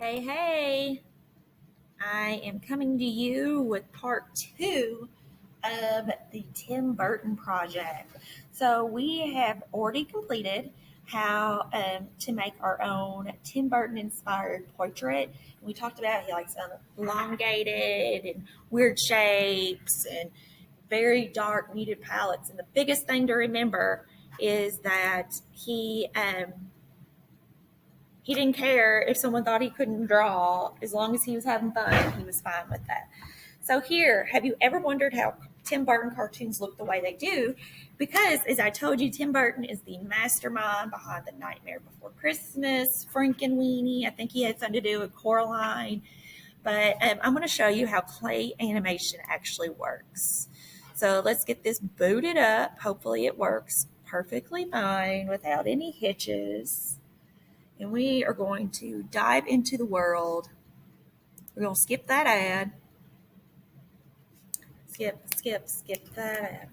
Hey, hey, I am coming to you with part two of the Tim Burton project. So, we have already completed how to make our own Tim Burton inspired portrait. We talked about he likes elongated and weird shapes and very dark, muted palettes. And the biggest thing to remember is that he didn't care if someone thought he couldn't draw. As long as he was having fun, he was fine with that. So here, have you ever wondered how Tim Burton cartoons look the way they do? Because, as I told you, Tim Burton is the mastermind behind The Nightmare Before Christmas, Frankenweenie. I think he had something to do with Coraline. But I'm going to show you how clay animation actually works. So let's get this booted up. Hopefully it works perfectly fine without any hitches. And we are going to dive into the world. We're going to skip that ad. Skip that ad.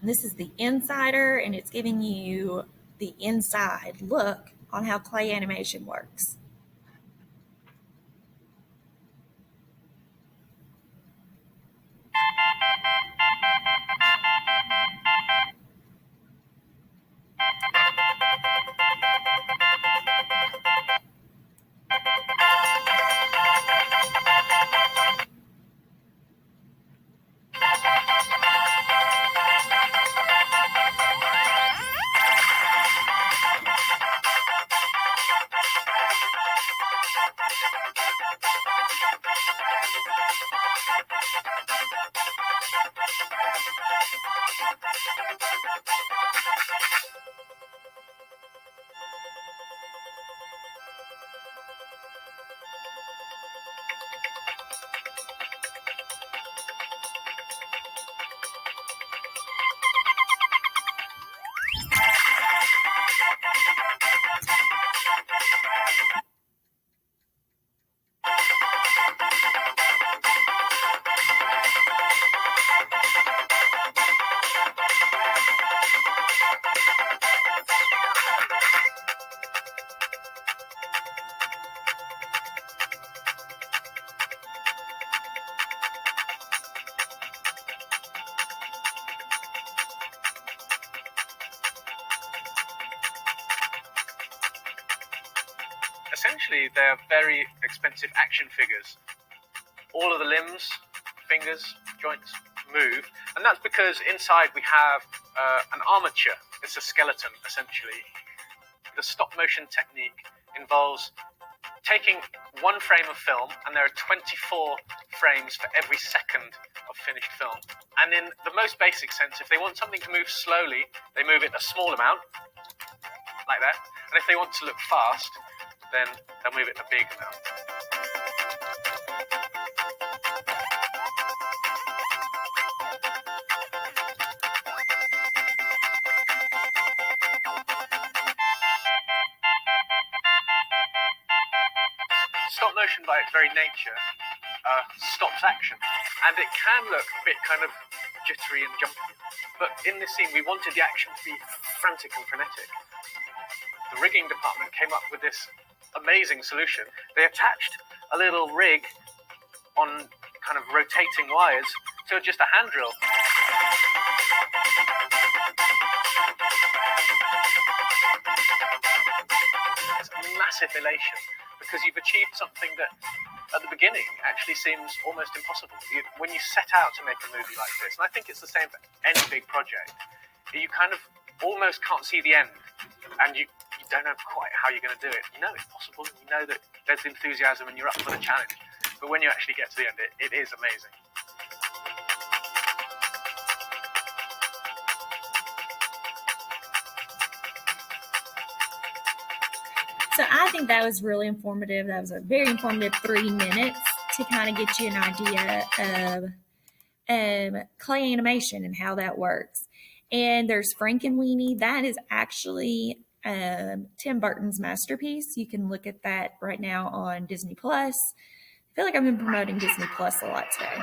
And this is the Insider, and it's giving you the inside look on how clay animation works. Essentially, they're very expensive action figures. All of the limbs, fingers, joints move, and that's because inside we have an armature. It's a skeleton, essentially. The stop motion technique involves taking one frame of film, and there are 24 frames for every second of finished film. And in the most basic sense, if they want something to move slowly, they move it a small amount, like that. And if they want to look fast, then they'll move it a big amount. Stop motion by its very nature stops action, and it can look a bit kind of jittery and jumpy, but in this scene we wanted the action to be frantic and frenetic. The rigging department came up with this amazing solution. They attached a little rig on kind of rotating wires to just a hand drill. It's a massive elation because you've achieved something that at the beginning actually seems almost impossible. When you set out to make a movie like this, and I think it's the same for any big project, you kind of almost can't see the end, and you don't know quite how you're going to do it. You know it's possible, and you know that there's enthusiasm and you're up for the challenge, but when you actually get to the end, it is amazing. So I think that was really informative. That was a very informative 3 minutes to kind of get you an idea of clay animation and how that works. And there's Frankenweenie. That is actually Tim Burton's masterpiece. You can look at that right now on Disney Plus. I feel like I've been promoting Disney Plus a lot today.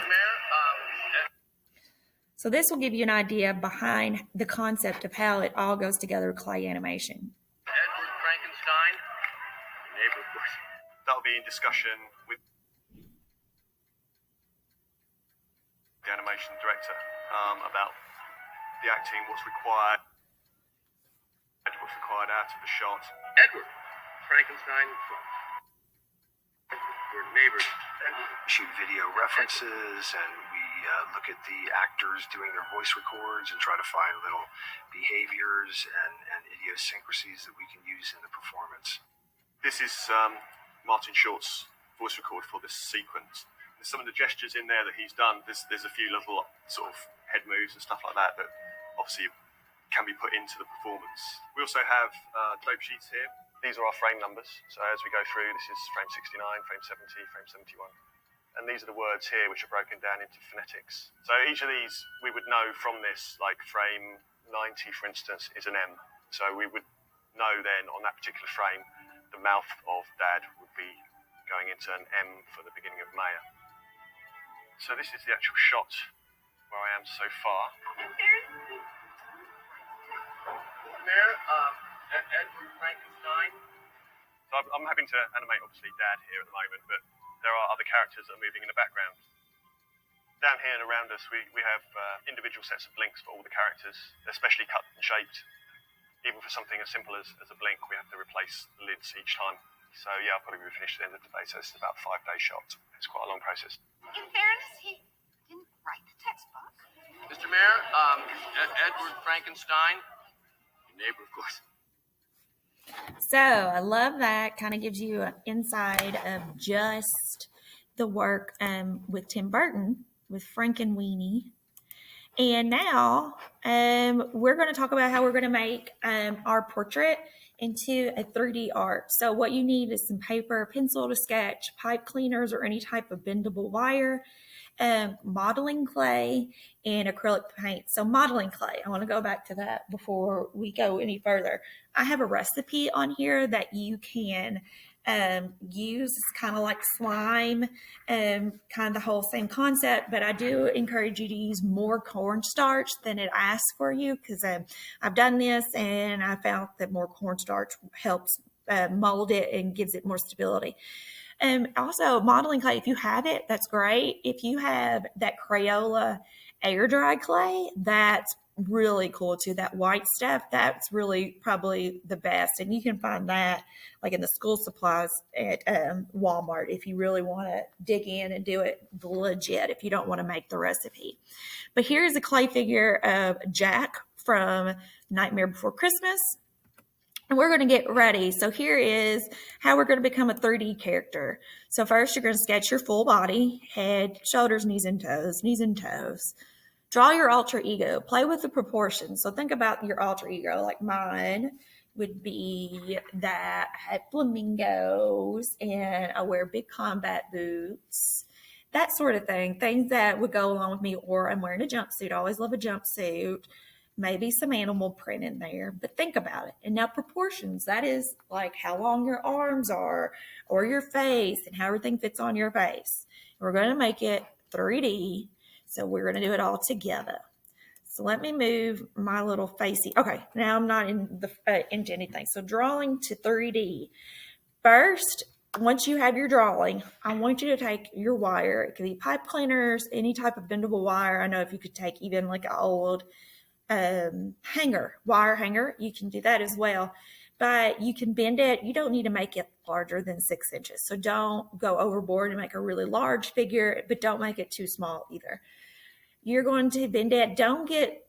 So this will give you an idea behind the concept of how it all goes together with clay animation. Edward Frankenstein, neighbor, of course. That'll be in discussion with the animation director about the acting, what's required out of the shot. Edward Frankenstein, we're neighbors. Shoot video references, and we look at the actors doing their voice records and try to find little behaviors and idiosyncrasies that we can use in the performance. This is Martin Short's voice record for this sequence. There's some of the gestures in there that he's done. There's a few little sort of head moves and stuff like that obviously can be put into the performance. We also have dope sheets here. These are our frame numbers. So as we go through, this is frame 69, frame 70, frame 71. And these are the words here which are broken down into phonetics. So each of these we would know from this, like frame 90, for instance, is an M. So we would know then on that particular frame, the mouth of Dad would be going into an M for the beginning of Maya. So this is the actual shot where I am so far. There, Edward Frankenstein. So I'm having to animate, obviously, Dad here at the moment, but there are other characters that are moving in the background. Down here and around us, we have individual sets of blinks for all the characters. They're specially cut and shaped. Even for something as simple as a blink, we have to replace the lids each time. So yeah, I'll probably be finished at the end of the day, so this is about a 5-day shot. It's quite a long process. In fairness, he didn't write the textbook. Mr. Mayor, Edward Frankenstein, your neighbor, of course. So I love that. Kind of gives you an inside of just the work with Tim Burton, with Frankenweenie. And now we're going to talk about how we're going to make our portrait into a 3D art. So what you need is some paper, pencil to sketch, pipe cleaners, or any type of bendable wire, modeling clay, and acrylic paint. So modeling clay, I want to go back to that before we go any further. I have a recipe on here that you can use. It's kind of like slime, kind of the whole same concept, but I do encourage you to use more cornstarch than it asks for you, because I've done this and I found that more cornstarch helps mold it and gives it more stability. Also, modeling clay, if you have it, that's great. If you have that Crayola air dry clay, that's really cool too. That white stuff, that's really probably the best. And you can find that like in the school supplies at Walmart if you really want to dig in and do it legit, if you don't want to make the recipe. But here's a clay figure of Jack from Nightmare Before Christmas. And we're going to get ready. So here is how we're going to become a 3D character. So first you're going to sketch your full body, head, shoulders, knees and toes. Draw your alter ego. Play with the proportions. So think about your alter ego. Like mine would be that I have flamingos and I wear big combat boots. That sort of thing. Things that would go along with me. Or I'm wearing a jumpsuit. I always love a jumpsuit. Maybe some animal print in there. But think about it. And now proportions. That is like how long your arms are or your face and how everything fits on your face. We're going to make it 3D. So we're going to do it all together. So let me move my little facey. Okay, now I'm not into anything. So drawing to 3D. First, once you have your drawing, I want you to take your wire. It could be pipe cleaners, any type of bendable wire. I know if you could take even like an old wire hanger, you can do that as well. But you can bend it. You don't need to make it larger than 6 inches. So don't go overboard and make a really large figure, but don't make it too small either. You're going to bend it.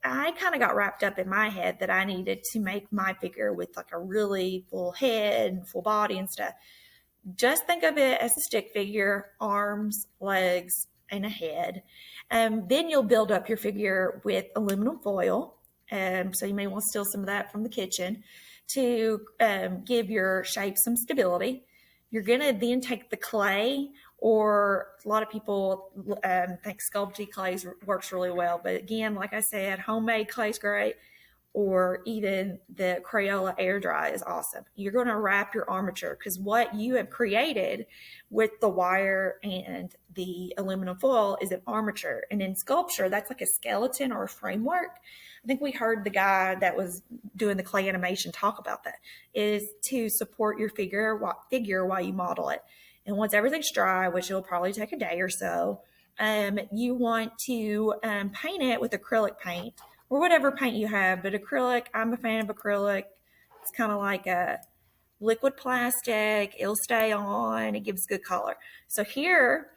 I kind of got wrapped up in my head that I needed to make my figure with like a really full head and full body and stuff. Just think of it as a stick figure, arms, legs, and a head. Then you'll build up your figure with aluminum foil. So you may want to steal some of that from the kitchen to give your shape some stability. You're going to then take the clay, or a lot of people think sculpty clay works really well. But again, like I said, homemade clay is great. or even the Crayola Air Dry is awesome. You're going to wrap your armature because what you have created with the wire and the aluminum foil is an armature. And in sculpture, that's like a skeleton or a framework. I think we heard the guy that was doing the clay animation talk about that, is to support your figure while you model it. And once everything's dry, which it'll probably take a day or so, you want to paint it with acrylic paint or whatever paint you have. But acrylic, I'm a fan of acrylic. It's kind of like a liquid plastic. It'll stay on. It gives good color. So here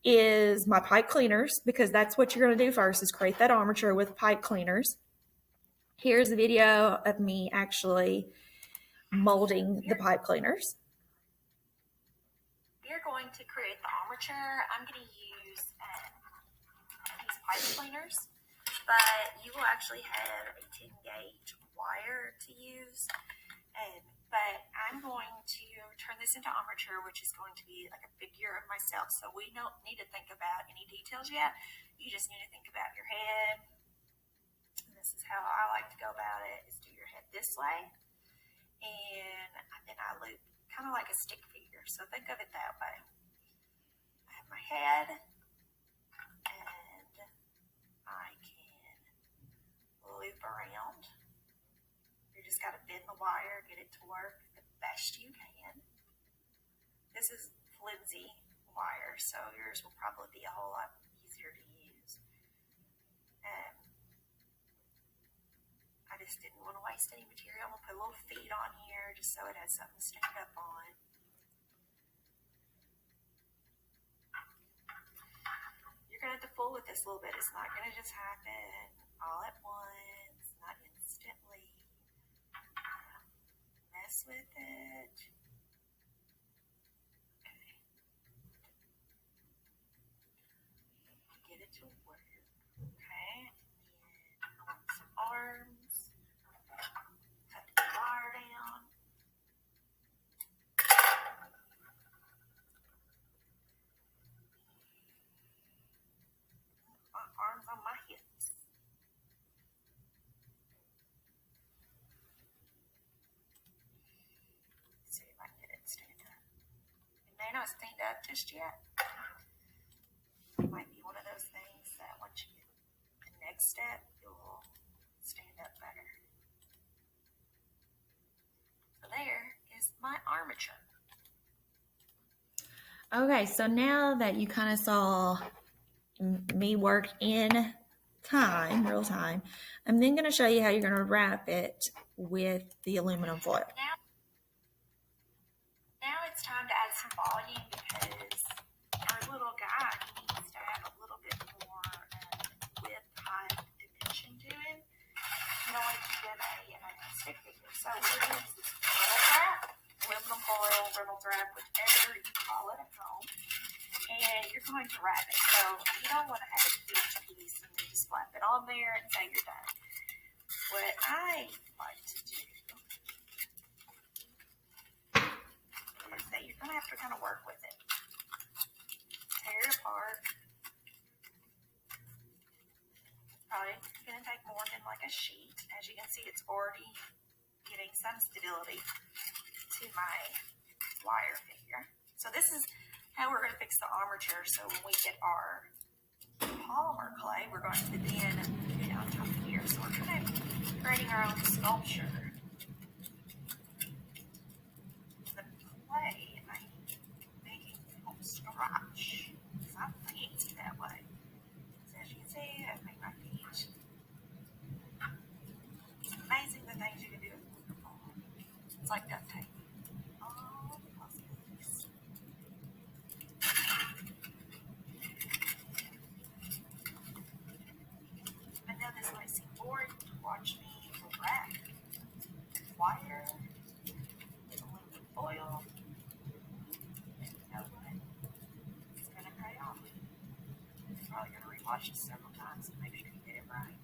is my pipe cleaners, because that's what you're going to do first, is create that armature with pipe cleaners. Here's a video of me actually molding the pipe cleaners. We're going to create the armature. I'm going to use these pipe cleaners, but you will actually have a 10 gauge wire to use. But I'm going to turn this into armature, which is going to be like a figure of myself. So we don't need to think about any details yet. You just need to think about your head. And this is how I like to go about it, is do your head this way. And then I loop kind of like a stick figure. So think of it that way. I have my head, and I can loop around. You just got to bend the wire, get it to work the best you can. This is flimsy wire, so yours will probably be a whole lot easier to use. I just didn't want to waste any material. I'm going to put little feet on here just so it has something to stand up on. You're going to have to fool with this a little bit. It's not going to just happen all at once, not instantly. Mess with it. Okay. Get it to work. Okay. And I want some arms. Cut the wire down. My arms on my hips. See if I can get it to stand up. It may not stand up just yet. It might be one of those things that once you get the next step, it will stand up better. So there is my armature. Okay, so now that you kind of saw me work in real time, I'm then going to show you how you're going to wrap it with the aluminum foil. Now it's time to add some volume, because our little guy, he needs to have a little bit more width, height, dimension to him in order to give a stick figure. So we're going to use this riddle wrap, aluminum foil, riddle wrap, whatever you call it at home, and you're going to wrap it. So you don't want to have a huge piece and then just slap it on there and say you're done. What I like to do is that you're going to have to kind of work with it. Tear it apart. It's probably going to take more than like a sheet. As you can see, it's already getting some stability to my wire figure. So this is how we're going to fix the armature. So when we get our polymer clay, we're going to then put it on top of here. So we're kind of creating our own sculpture. The clay, I'm making from scratch. It's not fancy that way. So as you can see, I've made my feet. It's amazing the things you can do with the foam. It's like duct tape. All the possibilities. But now this might seem boring to watch me wrap wire with aluminum foil. And you know what? It's going to pay off. You're probably going to rewatch this several times to make sure you get it right.